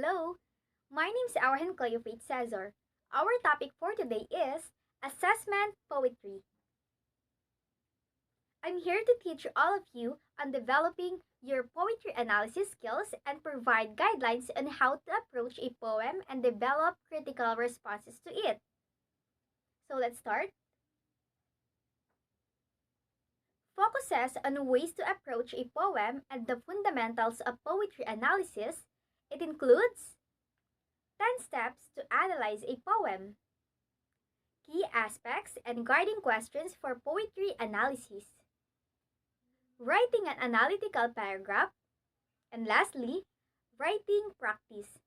Hello, my name is Auren Cleophate Cesar. Our topic for today is Assessment Poetry. I'm here to teach all of you on developing your poetry analysis skills and provide guidelines on how to approach a poem and develop critical responses to it. So let's start. Focuses on ways to approach a poem and the fundamentals of poetry analysis. It includes 10 steps to analyze a poem, key aspects and guiding questions for poetry analysis, writing an analytical paragraph, and lastly, writing practice.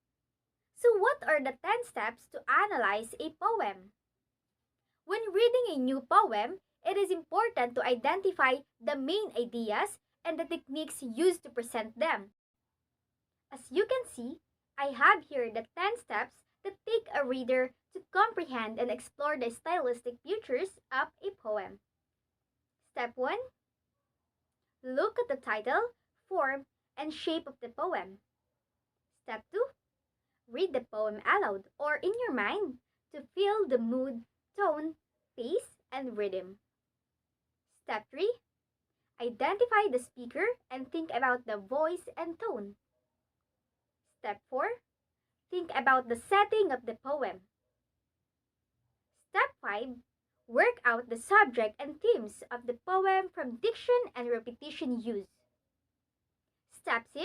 So, what are the 10 steps to analyze a poem? When reading a new poem, it is important to identify the main ideas and the techniques used to present them. As you can see, I have here the 10 steps that take a reader to comprehend and explore the stylistic features of a poem. Step 1. Look at the title, form, and shape of the poem. Step 2. Read the poem aloud or in your mind to feel the mood, tone, pace, and rhythm. Step 3. Identify the speaker and think about the voice and tone. Step 4. Think about the setting of the poem. Step 5. Work out the subject and themes of the poem from diction and repetition use. Step 6.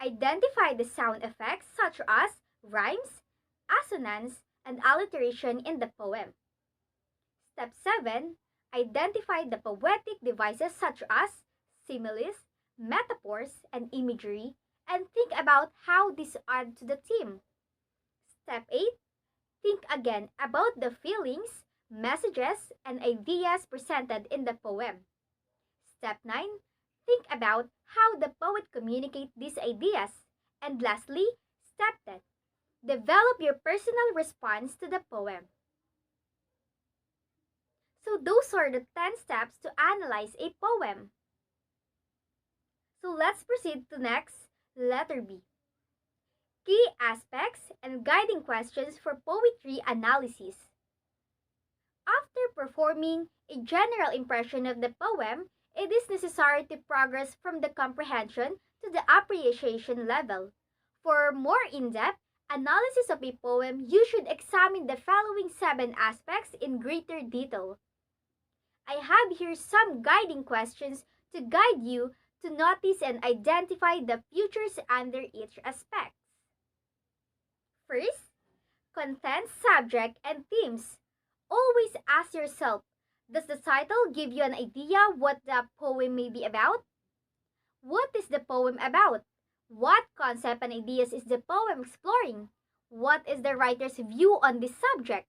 Identify the sound effects such as rhymes, assonance, and alliteration in the poem. Step 7. Identify the poetic devices such as similes, metaphors, and imagery, and think about how these add to the theme. Step 8. Think again about the feelings, messages, and ideas presented in the poem. Step 9. Think about how the poet communicates these ideas. And lastly, Step 10. Develop your personal response to the poem. So those are the 10 steps to analyze a poem. So let's proceed to next, letter B. Key aspects and guiding questions for poetry analysis. After performing a general impression of the poem, it is necessary to progress from the comprehension to the appreciation level. For more in-depth analysis of a poem, you should examine the following 7 aspects in greater detail. I have here some guiding questions to guide you to notice and identify the features under each aspect. First, content, subject, and themes. Always ask yourself, does the title give you an idea what the poem may be about? What is the poem about? What concept and ideas is the poem exploring? What is the writer's view on this subject?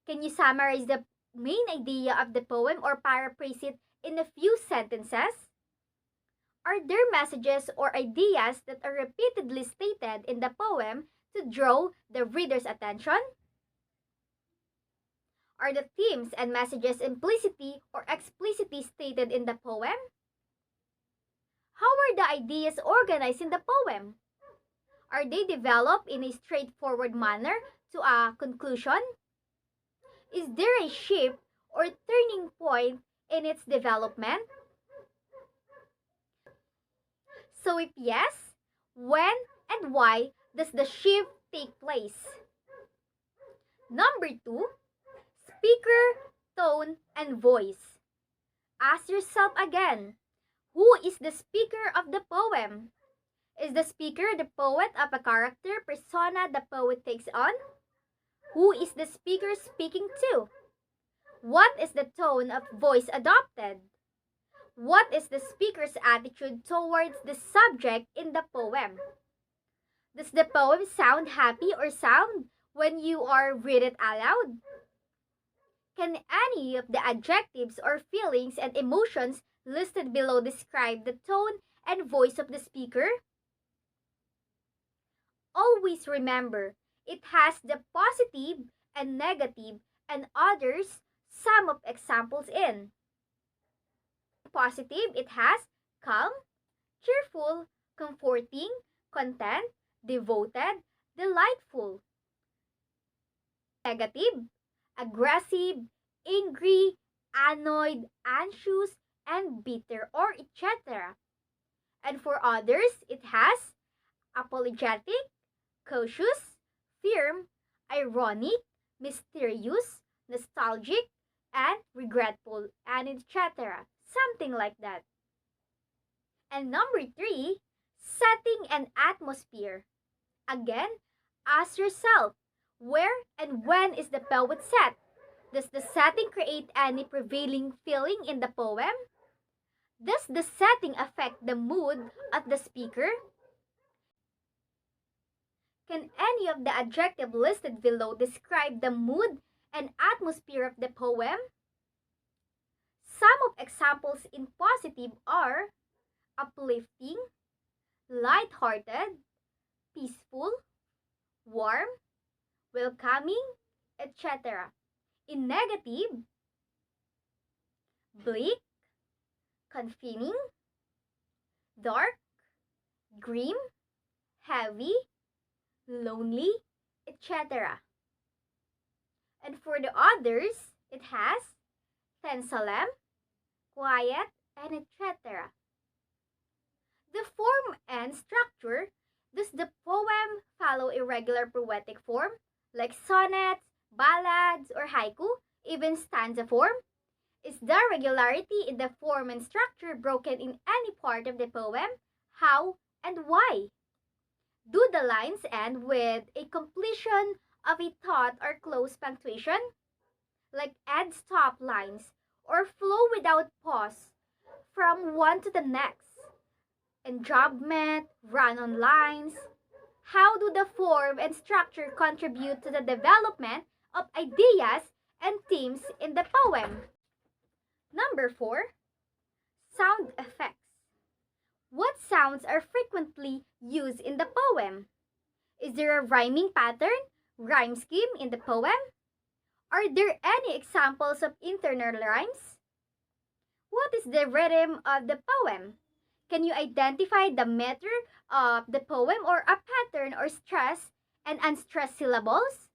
Can you summarize the main idea of the poem or paraphrase it in a few sentences? Are there messages or ideas that are repeatedly stated in the poem to draw the reader's attention? Are the themes and messages implicitly or explicitly stated in the poem? How are the ideas organized in the poem? Are they developed in a straightforward manner to a conclusion? Is there a shift or turning point in its development? So if yes, when and why does the shift take place? Number 2, speaker, tone, and voice. Ask yourself again, who is the speaker of the poem? Is the speaker the poet of a character persona the poet takes on? Who is the speaker speaking to? What is the tone of voice adopted? What is the speaker's attitude towards the subject in the poem? Does the poem sound happy or sound when you are read it aloud? Can any of the adjectives or feelings and emotions listed below describe the tone and voice of the speaker? Always remember, it has the positive and negative and others some of examples in. Positive, it has calm, cheerful, comforting, content, devoted, delightful. Negative, aggressive, angry, annoyed, anxious, and bitter, or etc. And for others, it has apologetic, cautious, firm, ironic, mysterious, nostalgic, and regretful, and etc. Something like that. And number three, setting and atmosphere. Again, ask yourself, where and when is the poet set? Does the setting create any prevailing feeling in the poem? Does the setting affect the mood of the speaker? Can any of the adjectives listed below describe the mood and atmosphere of the poem? Some of examples in positive are uplifting, light-hearted, peaceful, warm, welcoming, etc. In negative, bleak, confining, dark, grim, heavy, lonely, etc. And for the others, it has solemn, quiet, and etc. The form and structure. Does the poem follow a regular poetic form, like sonnets, ballads, or haiku, even stanza form? Is the regularity in the form and structure broken in any part of the poem? How and why? Do the lines end with a completion of a thought or close punctuation, like add stop lines, or flow without pause from one to the next? Enjambment, run-on lines. How do the form and structure contribute to the development of ideas and themes in the poem? Number 4. Sound effects. What sounds are frequently used in the poem? Is there a rhyming pattern, rhyme scheme in the poem? Are there any examples of internal rhymes? What is the rhythm of the poem? Can you identify the meter of the poem or a pattern or stress and unstressed syllables?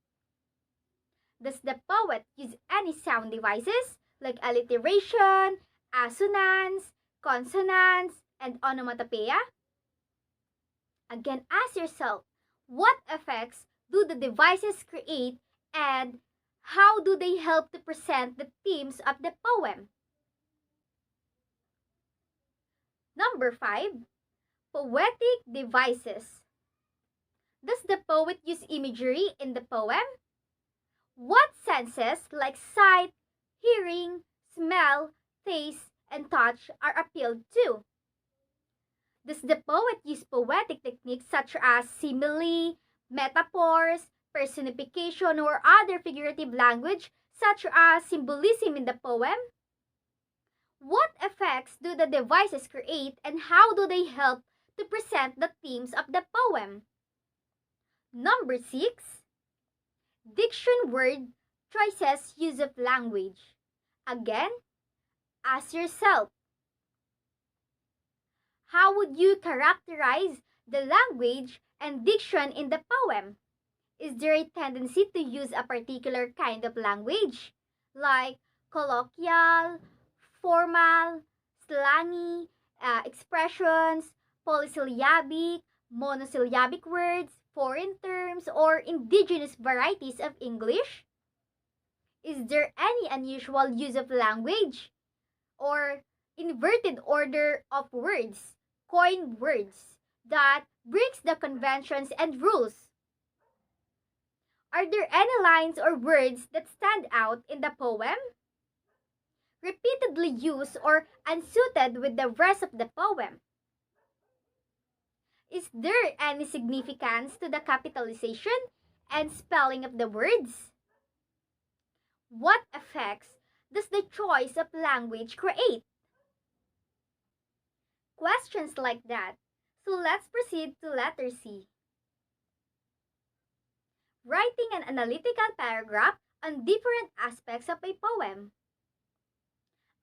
Does the poet use any sound devices like alliteration, assonance, consonants, and onomatopoeia? Again, ask yourself, what effects do the devices create and how do they help to present the themes of the poem? Number 5. Poetic devices. Does the poet use imagery in the poem? What senses like sight, hearing, smell, taste, and touch are appealed to? Does the poet use poetic techniques such as simile, metaphors, personification, or other figurative language such as symbolism in the poem? What effects do the devices create and how do they help to present the themes of the poem? Number 6. Diction word choices, use of language. Again, ask yourself, how would you characterize the language and diction in the poem? Is there a tendency to use a particular kind of language, like colloquial, formal, slangy expressions, polysyllabic, monosyllabic words, foreign terms, or indigenous varieties of English? Is there any unusual use of language or inverted order of words, coined words that breaks the conventions and rules? Are there any lines or words that stand out in the poem? Repeatedly used or unsuited with the rest of the poem? Is there any significance to the capitalization and spelling of the words? What effects does the choice of language create? Questions like that. So let's proceed to letter C. Writing an analytical paragraph on different aspects of a poem.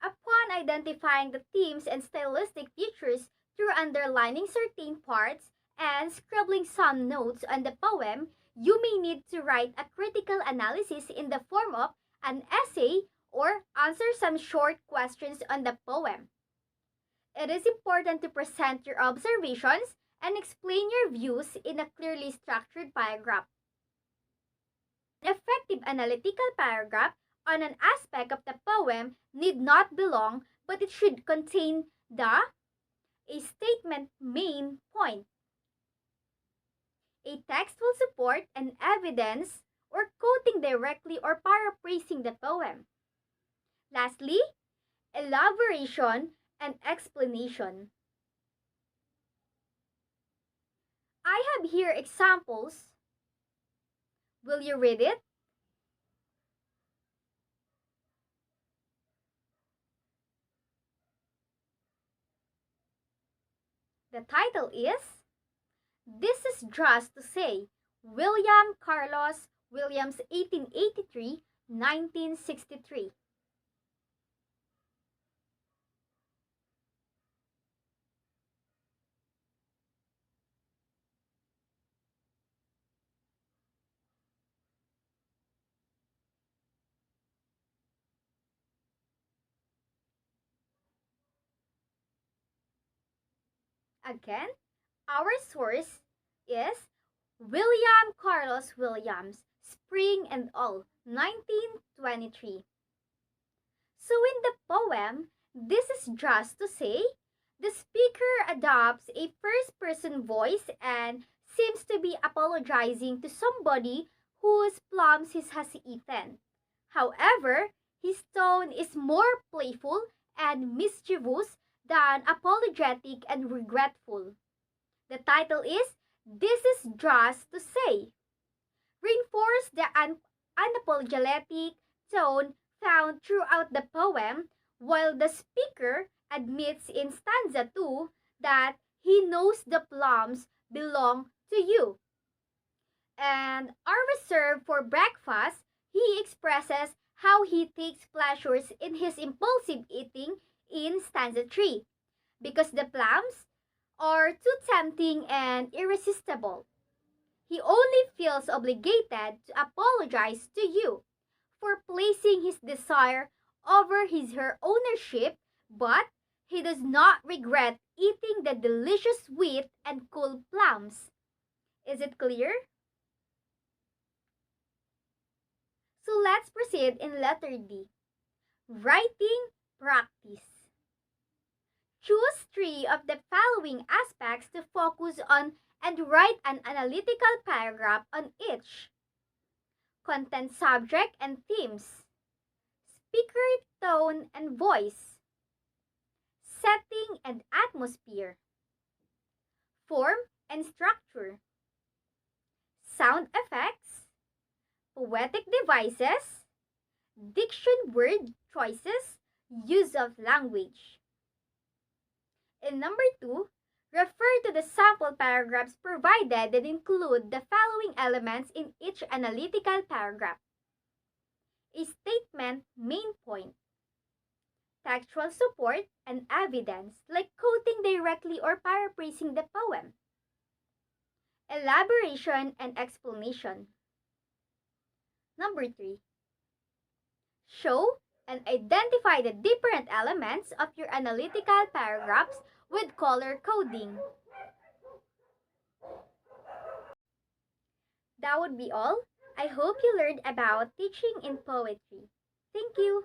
Upon identifying the themes and stylistic features through underlining certain parts and scribbling some notes on the poem, you may need to write a critical analysis in the form of an essay or answer some short questions on the poem. It is important to present your observations and explain your views in a clearly structured paragraph. An effective analytical paragraph on an aspect of the poem need not be long, but it should contain a statement main point, a textual support and evidence, or quoting directly or paraphrasing the poem. Lastly, elaboration and explanation. I have here examples. Will you read it? The title is This is Just to Say, William Carlos Williams, 1883-1963. Again, our source is William Carlos Williams, Spring and All, 1923. So in the poem, This is Just to Say, the speaker adopts a first-person voice and seems to be apologizing to somebody whose plums he has eaten. However, his tone is more playful and mischievous than apologetic and regretful. The title is This is Just to Say. Reinforce the unapologetic tone found throughout the poem, while the speaker admits in stanza 2 that he knows the plums belong to you. And are reserved for breakfast, he expresses how he takes pleasures in his impulsive eating in stanza 3 because the plums are too tempting and irresistible. He only feels obligated to apologize to you for placing his desire over her ownership, but he does not regret eating the delicious sweet and cool plums. Is it clear? So let's proceed in letter D. Writing practice. Choose 3 of the following aspects to focus on and write an analytical paragraph on each. Content, subject, and themes. Speaker, tone, and voice. Setting and atmosphere. Form and structure. Sound effects. Poetic devices. Diction, word choices. Use of language. In number 2, refer to the sample paragraphs provided that include the following elements in each analytical paragraph. A statement main point. Textual support and evidence, like quoting directly or paraphrasing the poem. Elaboration and explanation. Number 3. Show and identify the different elements of your analytical paragraphs with color coding. That would be all. I hope you learned about teaching in poetry. Thank you.